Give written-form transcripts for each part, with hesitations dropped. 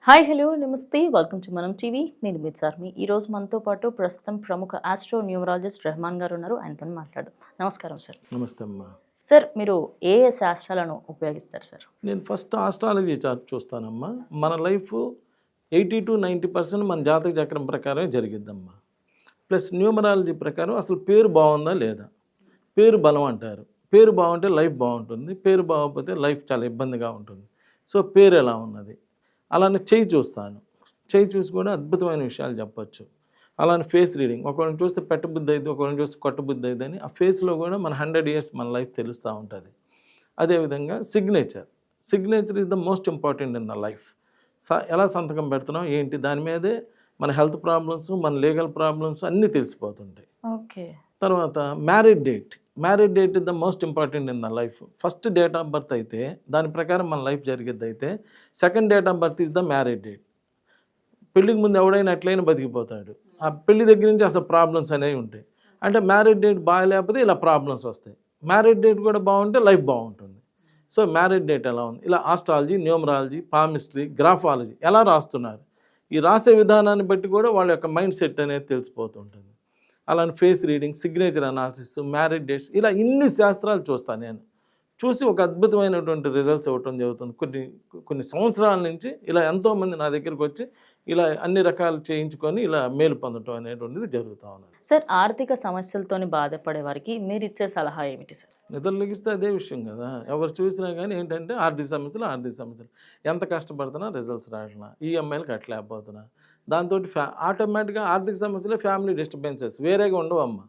Hi hello నమస్తే welcome to మనం TV. నేను మీ చార్మి. ఈరోజు మనతో పాటు ప్రస్తుతం ప్రముఖ ఆస్ట్రో న్యూమరాలజిస్ట్ రెహమాన్ గారు ఉన్నారు. ఆయనతో మాట్లాడు. నమస్కారం సార్. నమస్తే అమ్మా. సార్, మీరు ఏ ఏ శాస్త్రాలను ఉపయోగిస్తారు సార్? నేను ఫస్ట్ ఆస్ట్రాలజీ చార్ట్ చూస్తానమ్మా. మన లైఫ్ 80 to 90% మన జాతక చక్రం ప్రకారమే జరిగిద్దమ్మా. ప్లస్ న్యూమరాలజీ ప్రకారం అసలు పేరు బాగుందా లేదా, పేరు బలం అంటారు. పేరు బాగుంటే లైఫ్ బాగుంటుంది, పేరు బాగోకపోతే లైఫ్ చాలా ఇబ్బందిగా ఉంటుంది. సో పేరు ఎలా ఉన్నది, అలానే చెయ్యి చూస్తాను. చెయ్యి చూసి కూడా అద్భుతమైన విషయాలు చెప్పచ్చు. అలానే ఫేస్ రీడింగ్, ఒకళ్ళని చూస్తే పెట్టబుద్ధి అయింది, ఒకళ్ళని చూస్తే కొట్టబుద్ధి అయింది అని ఆ ఫేస్లో కూడా మన 100 years మన లైఫ్ తెలుస్తూ ఉంటుంది. అదేవిధంగా signature is the most important in the life. ఎలా సంతకం పెడుతున్నాం ఏంటి, దాని మీదే మన హెల్త్ ప్రాబ్లమ్స్, మన లీగల్ ప్రాబ్లమ్స్ అన్నీ తెలిసిపోతుంటాయి. ఓకే. తర్వాత marriage date is the most important in the life. First date of birth అయితే దాని ప్రకారం మన లైఫ్ జరిగేది అయితే, second date of birth is the marriage date. పెళ్ళికి ముందు ఎవడైనా ఎట్లయినా బతికిపోతాడు. ఆ పెళ్లి దగ్గర నుంచి అసలు ప్రాబ్లమ్స్ అనేవి ఉంటాయి. అంటే మ్యారేజ్ డేట్ బాగాలేకపోతే ఇలా ప్రాబ్లమ్స్ వస్తాయి. మ్యారేజ్ డేట్ కూడా బాగుంటే లైఫ్ బాగుంటుంది. సో మ్యారేజ్ డేట్ ఎలా ఉంది, ఇలా ఆస్ట్రాలజీ, న్యూమరాలజీ, పామిస్ట్రీ, గ్రాఫాలజీ ఎలా రాస్తున్నారు, ఈ రాసే విధానాన్ని బట్టి కూడా వాళ్ళ యొక్క మైండ్ సెట్ అనేది తెలిసిపోతుంటుంది. అలానే face reading, signature analysis, marriage dates, ఇలా ఇన్ని శాస్త్రాలు చూస్తాను. నేను చూసి ఒక అద్భుతమైనటువంటి రిజల్ట్స్ ఇవ్వటం జరుగుతుంది. కొన్ని సంవత్సరాల నుంచి ఇలా ఎంతోమంది నా దగ్గరికి వచ్చి ఇలా అన్ని రకాలు చేయించుకొని ఇలా మేలు పొందటం అనేటువంటిది జరుగుతూ ఉన్నది. సార్, ఆర్థిక సమస్యలతో బాధపడే వారికి మీరు ఇచ్చే సలహా ఏమిటి సార్? నిద్రలెగిస్తే అదే విషయం కదా, ఎవరు చూసినా కానీ ఏంటంటే ఆర్థిక సమస్యలు ఎంత కష్టపడుతున్నా రిజల్ట్స్ రావట్లా, ఈఎంఐలు కట్టలేకపోతున్నా, దాంతో ఆటోమేటిక్గా ఆర్థిక సమస్యలే ఫ్యామిలీ డిస్టర్బెన్సెస్ వేరేగా ఉండవు అమ్మ.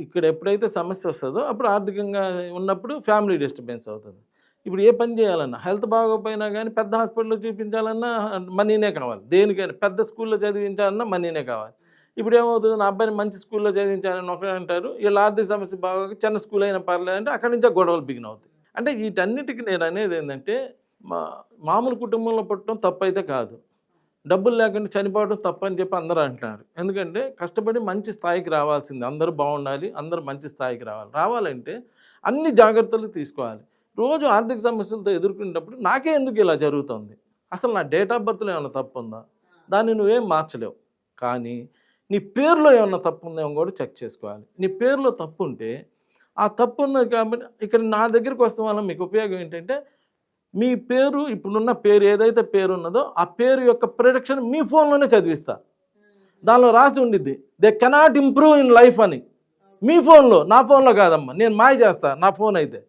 ఇక్కడ ఎప్పుడైతే సమస్య వస్తుందో అప్పుడు ఆర్థికంగా ఉన్నప్పుడు ఫ్యామిలీ డిస్టర్బెన్స్ అవుతుంది. ఇప్పుడు ఏ పని చేయాలన్నా, హెల్త్ బాగోపోయినా కానీ పెద్ద హాస్పిటల్లో చూపించాలన్నా మనీనే కావాలి, దేనికైనా పెద్ద స్కూల్లో చదివించాలన్నా మనీనే కావాలి. ఇప్పుడు ఏమవుతుంది, నా అబ్బాయిని మంచి స్కూల్లో చదివించాలని ఒకరే అంటారు, వీళ్ళ ఆర్థిక సమస్య బాగా చిన్న స్కూల్ అయినా పర్లేదంటే అక్కడి నుంచే గొడవలు బిగిన్ అవుతాయి. అంటే వీటన్నిటికీ నేను అనేది ఏంటంటే, మామూలు కుటుంబంలో పుట్టడం తప్పు అయితే కాదు, డబ్బులు లేకుండా చనిపోవడం తప్పని చెప్పి అందరూ అంటున్నారు. ఎందుకంటే కష్టపడి మంచి స్థాయికి రావాల్సింది, అందరూ బాగుండాలి, అందరూ మంచి స్థాయికి రావాలంటే అన్ని జాగ్రత్తలు తీసుకోవాలి. రోజు ఆర్థిక సమస్యలతో ఎదుర్కొనేటప్పుడు నాకే ఎందుకు ఇలా జరుగుతుంది, అసలు నా డేట్ ఆఫ్ బర్త్లో ఏమైనా తప్పు ఉందా, దాన్ని నువ్వేం మార్చలేవు. కానీ నీ పేరులో ఏమన్నా తప్పు ఉందేమో కూడా చెక్ చేసుకోవాలి. నీ పేరులో తప్పు ఉంటే ఆ తప్పు ఉన్నది కాబట్టి ఇక్కడ నా దగ్గరికి వస్తాం వల్ల మీకు ఉపయోగం ఏంటంటే, మీ పేరు ఇప్పుడున్న పేరు ఏదైతే పేరు ఉన్నదో ఆ పేరు యొక్క ప్రిడిక్షన్ మీ ఫోన్లోనే చదివిస్తా. దానిలో రాసి ఉండిద్ది they cannot improve in life అని. మీ ఫోన్లో, నా ఫోన్లో కాదమ్మా, నేను మాయ చేస్తా, నా ఫోన్ అయితే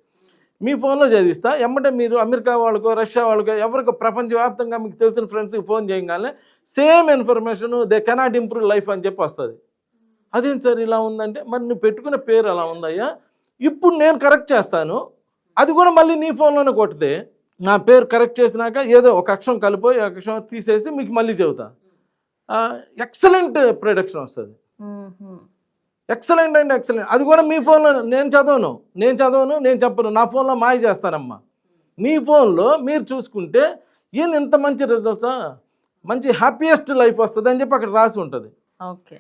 మీ ఫోన్లో చదివిస్తా. ఎమ్మటే మీరు అమెరికా వాళ్ళకో, రష్యా వాళ్ళకో, ఎవరికో ప్రపంచవ్యాప్తంగా మీకు తెలిసిన ఫ్రెండ్స్కి ఫోన్ చేయగానే same information they cannot improve life అని చెప్పి వస్తుంది. అదేం సార్ ఇలా ఉందంటే, మరి నువ్వు పెట్టుకున్న పేరు అలా ఉందయ్యా, ఇప్పుడు నేను కరెక్ట్ చేస్తాను, అది కూడా మళ్ళీ నీ ఫోన్లోనే కొడితే నా పేరు కరెక్ట్ చేసినాక ఏదో ఒక అక్షరం కలిపోయి ఒక అక్షరం తీసేసి మీకు మళ్ళీ చెబుతా, ఎక్సలెంట్ ప్రొడక్షన్ వస్తుంది. ఎక్సలెంట్ అంటే ఎక్సలెంట్, అది కూడా మీ ఫోన్లో. నేను చదవను, నేను చెప్పను, నా ఫోన్లో మాయ చేస్తానమ్మా. మీ ఫోన్లో మీరు చూసుకుంటే ఈయన ఇంత మంచి రిజల్ట్సా, మంచి హ్యాపీయెస్ట్ లైఫ్ వస్తుంది అని చెప్పి అక్కడ రాసి ఉంటుంది. ఓకే,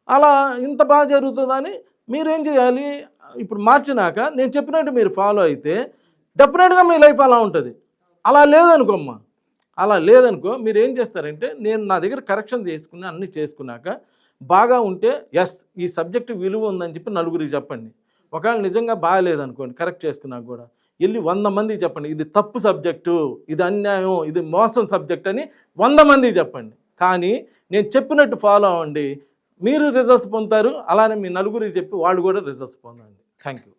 అలా ఇంత బాగా జరుగుతుందని మీరేం చేయాలి, ఇప్పుడు మార్చినాక నేను చెప్పినట్టు మీరు ఫాలో అయితే డెఫినెట్గా మీ లైఫ్ అలా ఉంటుంది. అలా లేదనుకోమ్మా, అలా లేదనుకో మీరు ఏం చేస్తారంటే, నేను నా దగ్గర కరెక్షన్ చేసుకుని అన్నీ చేసుకున్నాక బాగా ఉంటే ఎస్ ఈ సబ్జెక్టు విలువ ఉందని చెప్పి నలుగురికి చెప్పండి. ఒకవేళ నిజంగా బాగాలేదనుకోండి, కరెక్ట్ చేసుకున్నాక కూడా వెళ్ళి 100 మందికి చెప్పండి, ఇది తప్పు సబ్జెక్టు, ఇది అన్యాయం, ఇది మోసం సబ్జెక్ట్ అని 100 మందికి చెప్పండి. కానీ నేను చెప్పినట్టు ఫాలో అవ్వండి, మీరు రిజల్ట్స్ పొందుతారు. అలానే మీ నలుగురికి చెప్పి వాళ్ళు కూడా రిజల్ట్స్ పొందండి. Thank you.